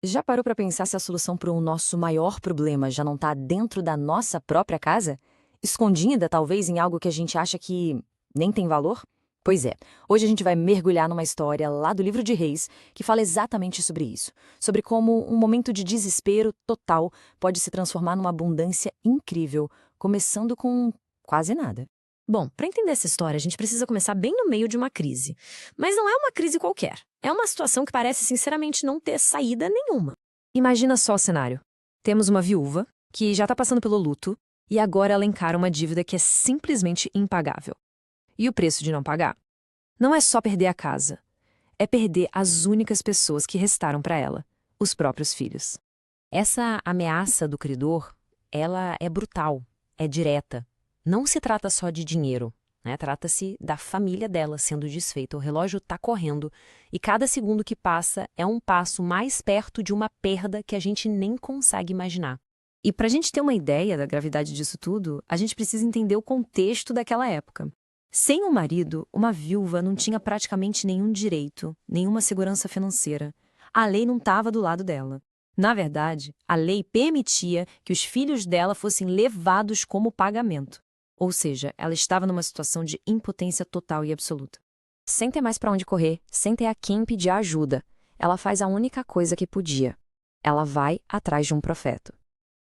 Já parou para pensar se a solução para o nosso maior problema já não está dentro da nossa própria casa? Escondida, talvez, em algo que a gente acha que nem tem valor? Pois é, hoje a gente vai mergulhar numa história lá do livro de Reis que fala exatamente sobre isso. Sobre como um momento de desespero total pode se transformar numa abundância incrível, começando com quase nada. Bom, para entender essa história, a gente precisa começar bem no meio de uma crise. Mas não é uma crise qualquer. É uma situação que parece sinceramente não ter saída nenhuma. Imagina só o cenário. Temos uma viúva que já está passando pelo luto e agora ela encara uma dívida que é simplesmente impagável. E o preço de não pagar? Não é só perder a casa. É perder as únicas pessoas que restaram para ela, os próprios filhos. Essa ameaça do credor, ela é brutal, é direta. Não se trata só de dinheiro, né? Trata-se da família dela sendo desfeita. O relógio está correndo e cada segundo que passa é um passo mais perto de uma perda que a gente nem consegue imaginar. E para a gente ter uma ideia da gravidade disso tudo, a gente precisa entender o contexto daquela época. Sem um marido, uma viúva não tinha praticamente nenhum direito, nenhuma segurança financeira. A lei não estava do lado dela. Na verdade, a lei permitia que os filhos dela fossem levados como pagamento. Ou seja, ela estava numa situação de impotência total e absoluta. Sem ter mais para onde correr, sem ter a quem pedir ajuda, ela faz a única coisa que podia. Ela vai atrás de um profeta.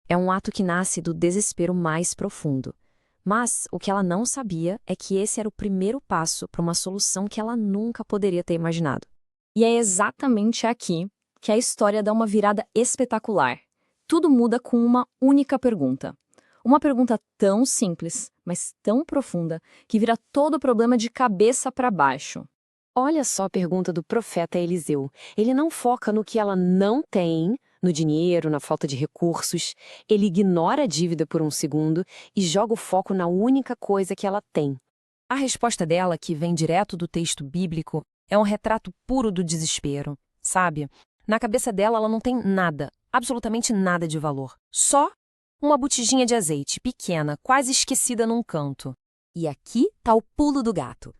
É um ato que nasce do desespero mais profundo. Mas o que ela não sabia é que esse era o primeiro passo para uma solução que ela nunca poderia ter imaginado. E é exatamente aqui que a história dá uma virada espetacular. Tudo muda com uma única pergunta. Uma pergunta tão simples, mas tão profunda, que vira todo o problema de cabeça para baixo. Olha só a pergunta do profeta Eliseu. Ele não foca no que ela não tem, no dinheiro, na falta de recursos. Ele ignora a dívida por um segundo e joga o foco na única coisa que ela tem. A resposta dela, que vem direto do texto bíblico, é um retrato puro do desespero, sabe? Na cabeça dela, ela não tem nada, absolutamente nada de valor. Só uma botijinha de azeite, pequena, quase esquecida num canto. E aqui tá o pulo do gato.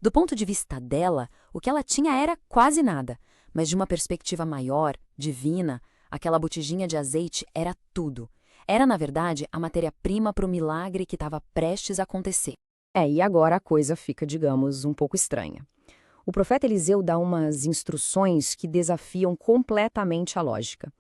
Do ponto de vista dela, o que ela tinha era quase nada, mas de uma perspectiva maior, divina, aquela botijinha de azeite era tudo. Era, na verdade, a matéria-prima para o milagre que estava prestes a acontecer. E agora a coisa fica, digamos, um pouco estranha. O profeta Eliseu dá umas instruções que desafiam completamente a lógica.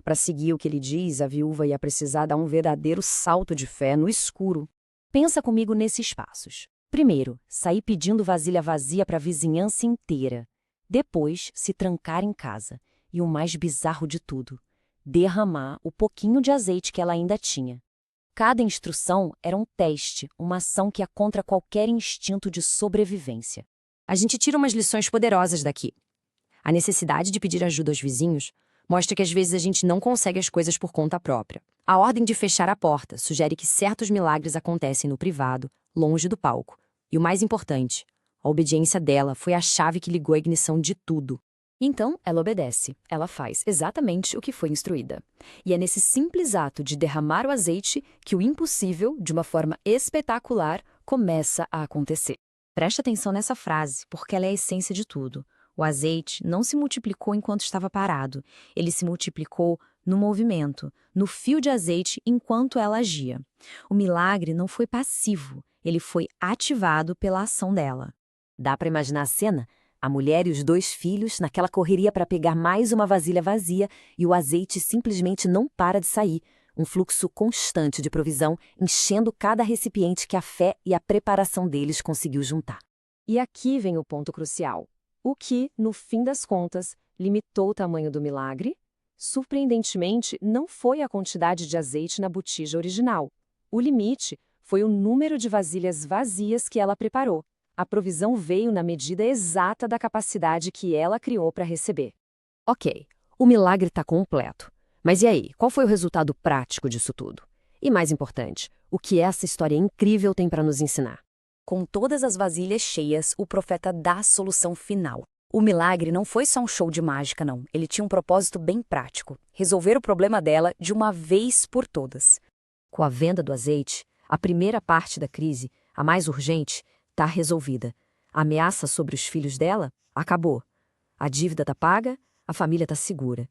Para seguir o que ele diz, a viúva ia precisar dar um verdadeiro salto de fé no escuro. Pensa comigo nesses passos. Primeiro, sair pedindo vasilha vazia para a vizinhança inteira. Depois, se trancar em casa. E o mais bizarro de tudo, derramar o pouquinho de azeite que ela ainda tinha. Cada instrução era um teste, uma ação que ia contra qualquer instinto de sobrevivência. A gente tira umas lições poderosas daqui. A necessidade de pedir ajuda aos vizinhos mostra que às vezes a gente não consegue as coisas por conta própria. A ordem de fechar a porta sugere que certos milagres acontecem no privado, longe do palco. E o mais importante, a obediência dela foi a chave que ligou a ignição de tudo. Então, ela obedece. Ela faz exatamente o que foi instruída. E é nesse simples ato de derramar o azeite que o impossível, de uma forma espetacular, começa a acontecer. Preste atenção nessa frase, porque ela é a essência de tudo. O azeite não se multiplicou enquanto estava parado. Ele se multiplicou no movimento, no fio de azeite enquanto ela agia. O milagre não foi passivo, ele foi ativado pela ação dela. Dá para imaginar a cena? A mulher e os 2 filhos naquela correria para pegar mais uma vasilha vazia e o azeite simplesmente não para de sair. Um fluxo constante de provisão, enchendo cada recipiente que a fé e a preparação deles conseguiu juntar. E aqui vem o ponto crucial. O que, no fim das contas, limitou o tamanho do milagre? Surpreendentemente, não foi a quantidade de azeite na botija original. O limite foi o número de vasilhas vazias que ela preparou. A provisão veio na medida exata da capacidade que ela criou para receber. Ok, o milagre está completo. Mas e aí, qual foi o resultado prático disso tudo? E mais importante, o que essa história incrível tem para nos ensinar? Com todas as vasilhas cheias, o profeta dá a solução final. O milagre não foi só um show de mágica, não. Ele tinha um propósito bem prático: resolver o problema dela de uma vez por todas. Com a venda do azeite, a primeira parte da crise, a mais urgente, está resolvida. A ameaça sobre os filhos dela acabou. A dívida está paga, a família está segura.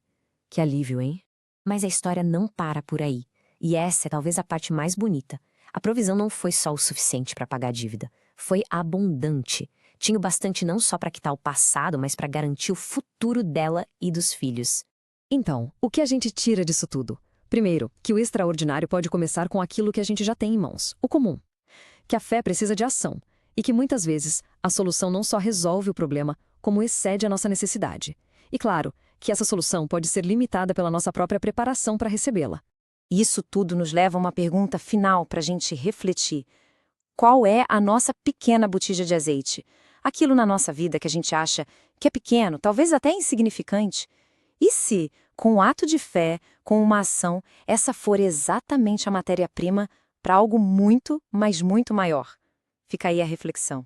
Que alívio, hein? Mas a história não para por aí. E essa é talvez a parte mais bonita. A provisão não foi só o suficiente para pagar a dívida. Foi abundante. Tinha o bastante não só para quitar o passado, mas para garantir o futuro dela e dos filhos. Então, o que a gente tira disso tudo? Primeiro, que o extraordinário pode começar com aquilo que a gente já tem em mãos, o comum. Que a fé precisa de ação, e que muitas vezes a solução não só resolve o problema, como excede a nossa necessidade. E claro, que essa solução pode ser limitada pela nossa própria preparação para recebê-la. Isso tudo nos leva a uma pergunta final para a gente refletir. Qual é a nossa pequena botija de azeite? Aquilo na nossa vida que a gente acha que é pequeno, talvez até insignificante? E se, com um ato de fé, com uma ação, essa for exatamente a matéria-prima para algo muito, mas muito maior? Fica aí a reflexão.